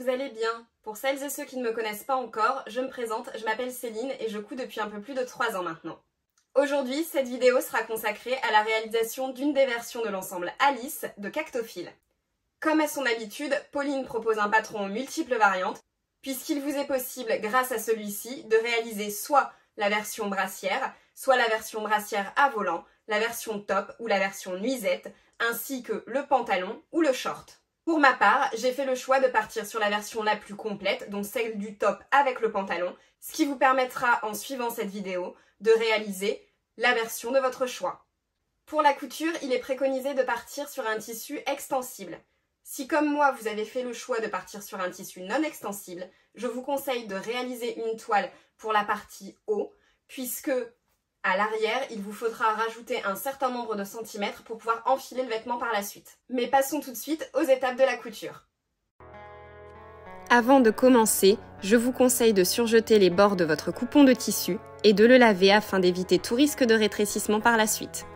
vous allez bien. Pour celles et ceux qui ne me connaissent pas encore, je me présente, je m'appelle Céline et je couds depuis un peu plus de 3 ans maintenant. Aujourd'hui, cette vidéo sera consacrée à la réalisation d'une des versions de l'ensemble Alice de Cactophile. Comme à son habitude, Pauline propose un patron aux multiples variantes, puisqu'il vous est possible, grâce à celui-ci, de réaliser soit la version brassière, soit la version brassière à volant, la version top ou la version nuisette, ainsi que le pantalon ou le short. Pour ma part, j'ai fait le choix de partir sur la version la plus complète, donc celle du top avec le pantalon, ce qui vous permettra, en suivant cette vidéo, de réaliser la version de votre choix. Pour la couture, il est préconisé de partir sur un tissu extensible. Si comme moi vous avez fait le choix de partir sur un tissu non extensible, je vous conseille de réaliser une toile pour la partie haut, puisque à l'arrière, il vous faudra rajouter un certain nombre de centimètres pour pouvoir enfiler le vêtement par la suite. Mais passons tout de suite aux étapes de la couture. Avant de commencer, je vous conseille de surjeter les bords de votre coupon de tissu et de le laver afin d'éviter tout risque de rétrécissement par la suite.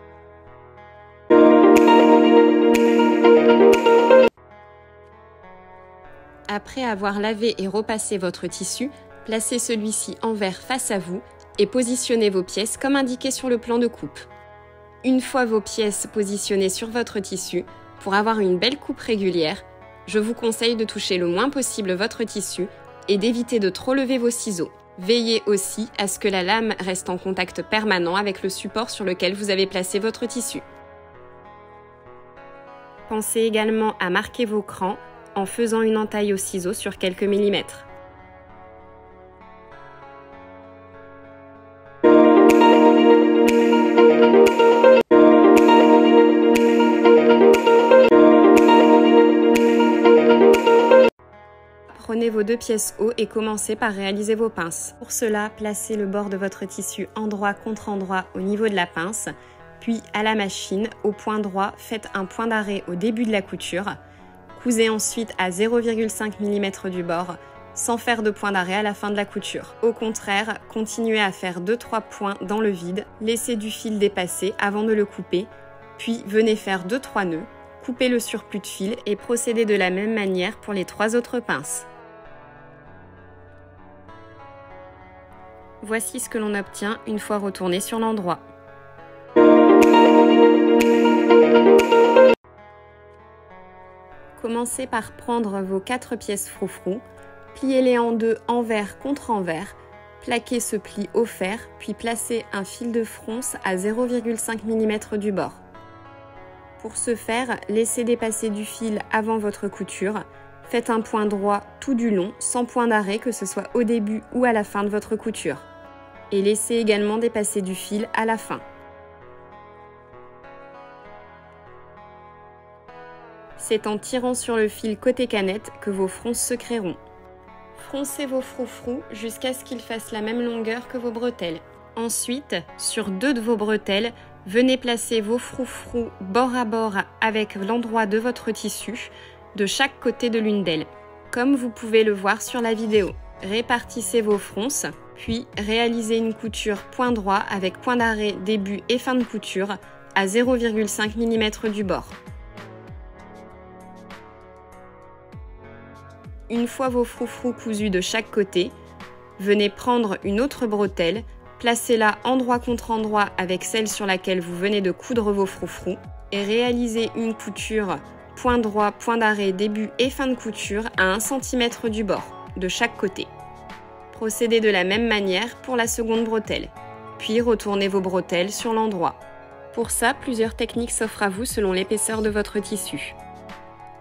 Après avoir lavé et repassé votre tissu, placez celui-ci envers face à vous et positionnez vos pièces comme indiqué sur le plan de coupe. Une fois vos pièces positionnées sur votre tissu, pour avoir une belle coupe régulière, je vous conseille de toucher le moins possible votre tissu et d'éviter de trop lever vos ciseaux. Veillez aussi à ce que la lame reste en contact permanent avec le support sur lequel vous avez placé votre tissu. Pensez également à marquer vos crans en faisant une entaille au ciseau sur quelques millimètres. Prenez vos 2 pièces haut et commencez par réaliser vos pinces. Pour cela, placez le bord de votre tissu endroit contre endroit au niveau de la pince, puis à la machine, au point droit, faites un point d'arrêt au début de la couture. Cousez ensuite à 0,5 mm du bord, sans faire de point d'arrêt à la fin de la couture. Au contraire, continuez à faire 2-3 points dans le vide, laissez du fil dépasser avant de le couper, puis venez faire 2-3 nœuds, coupez le surplus de fil et procédez de la même manière pour les 3 autres pinces. Voici ce que l'on obtient une fois retourné sur l'endroit. Commencez par prendre vos 4 pièces froufrou, pliez-les en deux envers contre envers, plaquez ce pli au fer, puis placez un fil de fronce à 0,5 mm du bord. Pour ce faire, laissez dépasser du fil avant votre couture, faites un point droit tout du long, sans point d'arrêt que ce soit au début ou à la fin de votre couture. Et laissez également dépasser du fil à la fin. C'est en tirant sur le fil côté canette que vos fronces se créeront. Froncez vos froufrous jusqu'à ce qu'ils fassent la même longueur que vos bretelles. Ensuite, sur 2 de vos bretelles, venez placer vos froufrous bord à bord avec l'endroit de votre tissu, de chaque côté de l'une d'elles, comme vous pouvez le voir sur la vidéo. Répartissez vos fronces, puis réalisez une couture point droit avec point d'arrêt début et fin de couture à 0,5 mm du bord. Une fois vos froufrous cousus de chaque côté, venez prendre une autre bretelle, placez-la endroit contre endroit avec celle sur laquelle vous venez de coudre vos froufrous et réalisez une couture point droit, point d'arrêt, début et fin de couture à 1 cm du bord, de chaque côté. Procédez de la même manière pour la seconde bretelle, puis retournez vos bretelles sur l'endroit. Pour ça, plusieurs techniques s'offrent à vous selon l'épaisseur de votre tissu.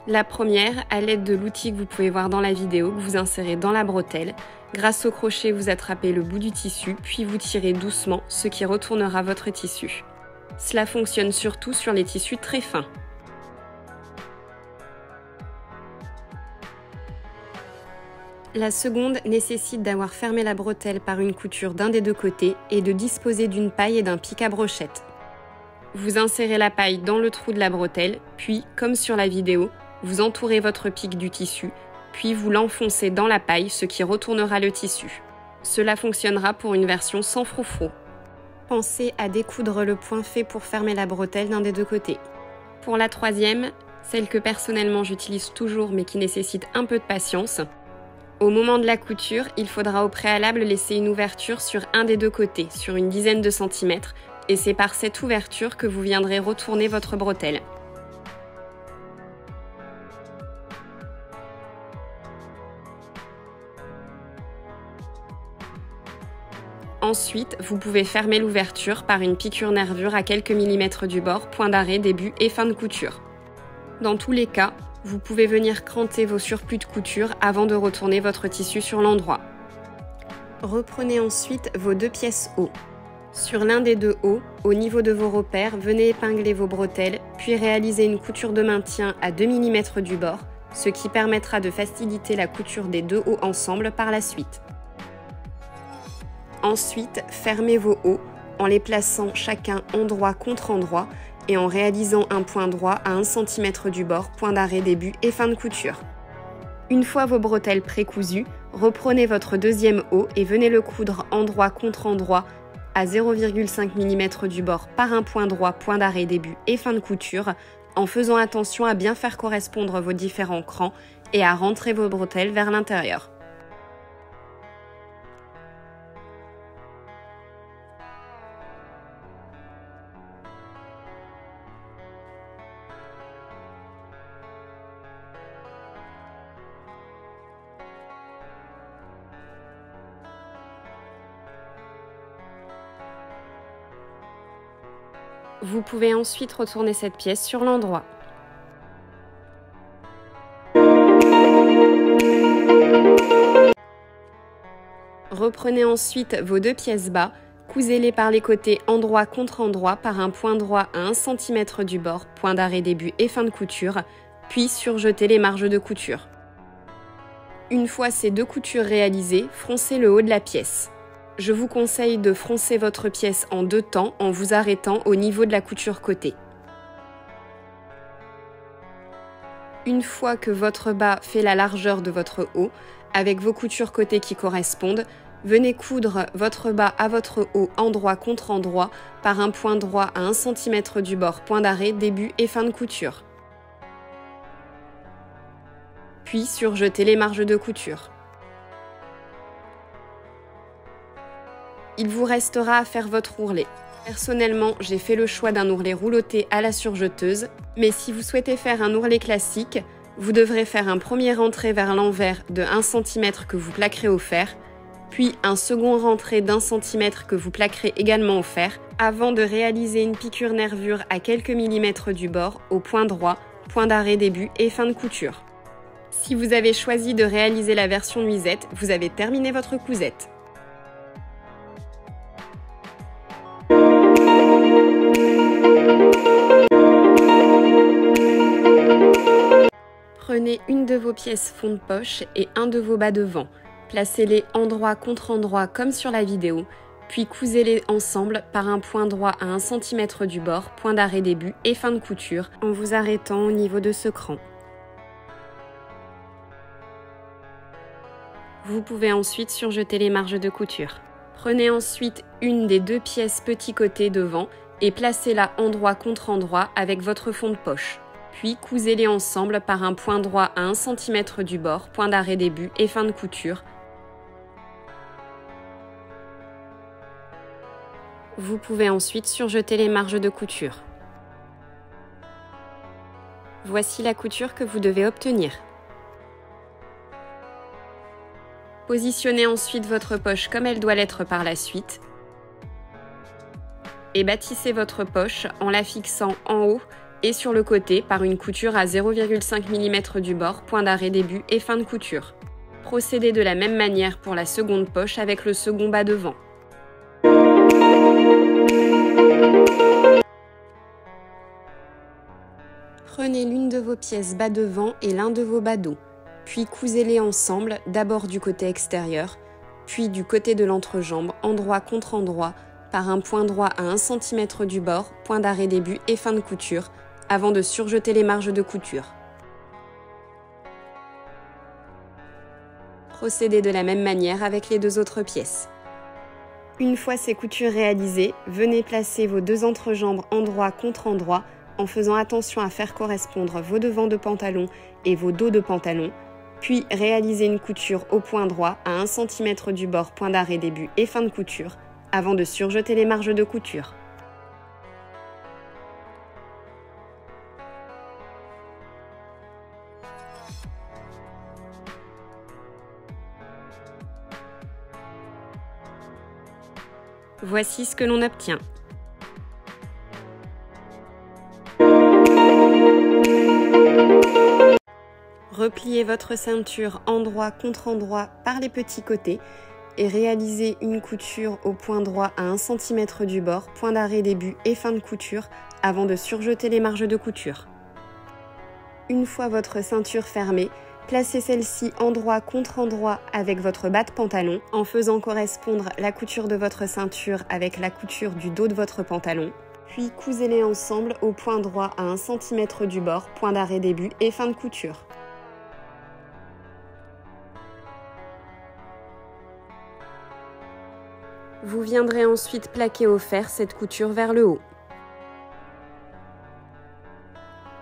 La première, à l'aide de l'outil que vous pouvez voir dans la vidéo, que vous insérez dans la bretelle. Grâce au crochet, vous attrapez le bout du tissu, puis vous tirez doucement, ce qui retournera votre tissu. Cela fonctionne surtout sur les tissus très fins. La seconde nécessite d'avoir fermé la bretelle par une couture d'un des 2 côtés et de disposer d'une paille et d'un pic à brochette. Vous insérez la paille dans le trou de la bretelle, puis, comme sur la vidéo, vous entourez votre pic du tissu, puis vous l'enfoncez dans la paille, ce qui retournera le tissu. Cela fonctionnera pour une version sans froufrou. Pensez à découdre le point fait pour fermer la bretelle d'un des 2 côtés. Pour la troisième, celle que personnellement j'utilise toujours mais qui nécessite un peu de patience, Au moment de la couture, il faudra au préalable laisser une ouverture sur un des deux côtés, sur une dizaine de centimètres, et c'est par cette ouverture que vous viendrez retourner votre bretelle. Ensuite, vous pouvez fermer l'ouverture par une piqûre-nervure à quelques millimètres du bord, point d'arrêt, début et fin de couture. Dans tous les cas, vous pouvez venir cranter vos surplus de couture avant de retourner votre tissu sur l'endroit. Reprenez ensuite vos deux pièces hauts. Sur l'un des deux hauts, au niveau de vos repères, venez épingler vos bretelles, puis réaliser une couture de maintien à 2 mm du bord, ce qui permettra de faciliter la couture des deux hauts ensemble par la suite. Ensuite, fermez vos hauts en les plaçant chacun endroit contre endroit et en réalisant un point droit à 1 cm du bord, point d'arrêt début et fin de couture. Une fois vos bretelles précousues, reprenez votre deuxième haut et venez le coudre endroit contre endroit à 0,5 mm du bord par un point droit, point d'arrêt début et fin de couture, en faisant attention à bien faire correspondre vos différents crans et à rentrer vos bretelles vers l'intérieur. Vous pouvez ensuite retourner cette pièce sur l'endroit. Reprenez ensuite vos deux pièces bas, cousez-les par les côtés endroit contre endroit par un point droit à 1 cm du bord, point d'arrêt début et fin de couture, puis surjetez les marges de couture. Une fois ces deux coutures réalisées, froncez le haut de la pièce. Je vous conseille de froncer votre pièce en deux temps en vous arrêtant au niveau de la couture côté. Une fois que votre bas fait la largeur de votre haut, avec vos coutures côté qui correspondent, venez coudre votre bas à votre haut endroit contre endroit par un point droit à 1 cm du bord, point d'arrêt, début et fin de couture. Puis surjetez les marges de couture. Il vous restera à faire votre ourlet. Personnellement, j'ai fait le choix d'un ourlet rouloté à la surjeteuse, mais si vous souhaitez faire un ourlet classique, vous devrez faire un premier rentré vers l'envers de 1 cm que vous plaquerez au fer, puis un second rentré d'1 cm que vous plaquerez également au fer, avant de réaliser une piqûre nervure à quelques millimètres du bord, au point droit, point d'arrêt début et fin de couture. Si vous avez choisi de réaliser la version nuisette, vous avez terminé votre cousette. Prenez une de vos pièces fond de poche et un de vos bas devant. Placez-les endroit contre endroit comme sur la vidéo, puis cousez-les ensemble par un point droit à 1 cm du bord, point d'arrêt début et fin de couture, en vous arrêtant au niveau de ce cran. Vous pouvez ensuite surjeter les marges de couture. Prenez ensuite une des deux pièces petit côté devant et placez-la endroit contre endroit avec votre fond de poche. Puis cousez-les ensemble par un point droit à 1 cm du bord, point d'arrêt début et fin de couture. Vous pouvez ensuite surjeter les marges de couture. Voici la couture que vous devez obtenir. Positionnez ensuite votre poche comme elle doit l'être par la suite et bâtissez votre poche en la fixant en haut et sur le côté par une couture à 0,5 mm du bord, point d'arrêt début et fin de couture. Procédez de la même manière pour la seconde poche avec le second bas devant. Prenez l'une de vos pièces bas devant et l'un de vos bas dos, puis cousez-les ensemble, d'abord du côté extérieur, puis du côté de l'entrejambe, endroit contre endroit, par un point droit à 1 cm du bord, point d'arrêt début et fin de couture, avant de surjeter les marges de couture. Procédez de la même manière avec les deux autres pièces. Une fois ces coutures réalisées, venez placer vos deux entrejambes endroit contre endroit en faisant attention à faire correspondre vos devants de pantalon et vos dos de pantalon, Puis réalisez une couture au point droit à 1 cm du bord, point d'arrêt début et fin de couture, avant de surjeter les marges de couture. Voici ce que l'on obtient. Repliez votre ceinture endroit contre endroit par les petits côtés et réalisez une couture au point droit à 1 cm du bord, point d'arrêt début et fin de couture, avant de surjeter les marges de couture. Une fois votre ceinture fermée, placez celle-ci endroit contre endroit avec votre bas de pantalon en faisant correspondre la couture de votre ceinture avec la couture du dos de votre pantalon. Puis cousez-les ensemble au point droit à 1 cm du bord, point d'arrêt début et fin de couture. Vous viendrez ensuite plaquer au fer cette couture vers le haut.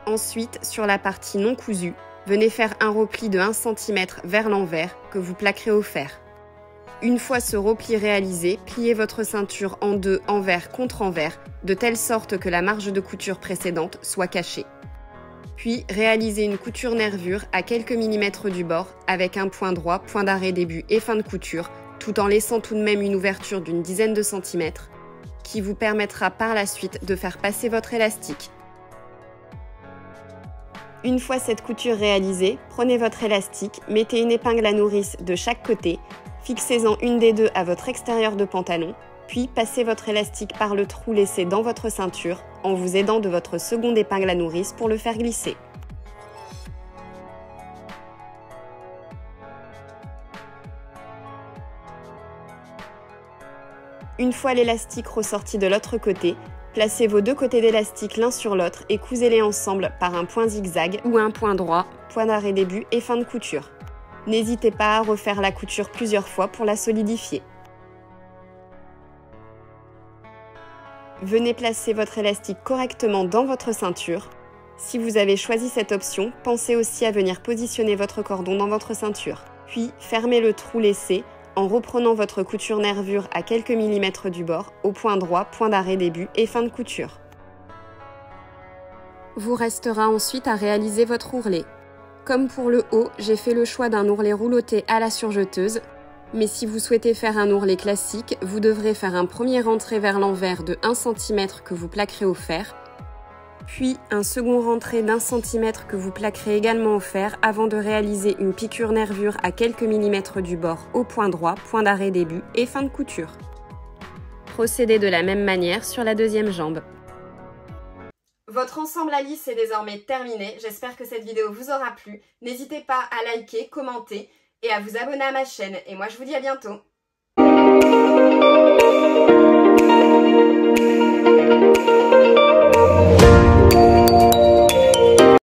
Ensuite, sur la partie non cousue, venez faire un repli de 1 cm vers l'envers que vous plaquerez au fer. Une fois ce repli réalisé, pliez votre ceinture en deux envers contre envers, de telle sorte que la marge de couture précédente soit cachée. Puis réalisez une couture nervure à quelques millimètres du bord avec un point droit, point d'arrêt début et fin de couture, tout en laissant tout de même une ouverture d'une dizaine de centimètres, qui vous permettra par la suite de faire passer votre élastique. Une fois cette couture réalisée, prenez votre élastique, mettez une épingle à nourrice de chaque côté, fixez-en une des deux à votre extérieur de pantalon, puis passez votre élastique par le trou laissé dans votre ceinture en vous aidant de votre seconde épingle à nourrice pour le faire glisser. Une fois l'élastique ressorti de l'autre côté, placez vos deux côtés d'élastique l'un sur l'autre et cousez-les ensemble par un point zigzag ou un point droit, point d'arrêt début et fin de couture. N'hésitez pas à refaire la couture plusieurs fois pour la solidifier. Venez placer votre élastique correctement dans votre ceinture. Si vous avez choisi cette option, pensez aussi à venir positionner votre cordon dans votre ceinture. Puis fermez le trou laissé en reprenant votre couture nervure à quelques millimètres du bord, au point droit, point d'arrêt début et fin de couture. Vous restera ensuite à réaliser votre ourlet. Comme pour le haut, j'ai fait le choix d'un ourlet rouloté à la surjeteuse, mais si vous souhaitez faire un ourlet classique, vous devrez faire un premier rentré vers l'envers de 1 cm que vous plaquerez au fer, puis un second rentré d'1 cm que vous plaquerez également au fer avant de réaliser une piqûre nervure à quelques millimètres du bord au point droit, point d'arrêt début et fin de couture. Procédez de la même manière sur la deuxième jambe. Votre ensemble Alice est désormais terminé, j'espère que cette vidéo vous aura plu. N'hésitez pas à liker, commenter et à vous abonner à ma chaîne. Et moi je vous dis à bientôt.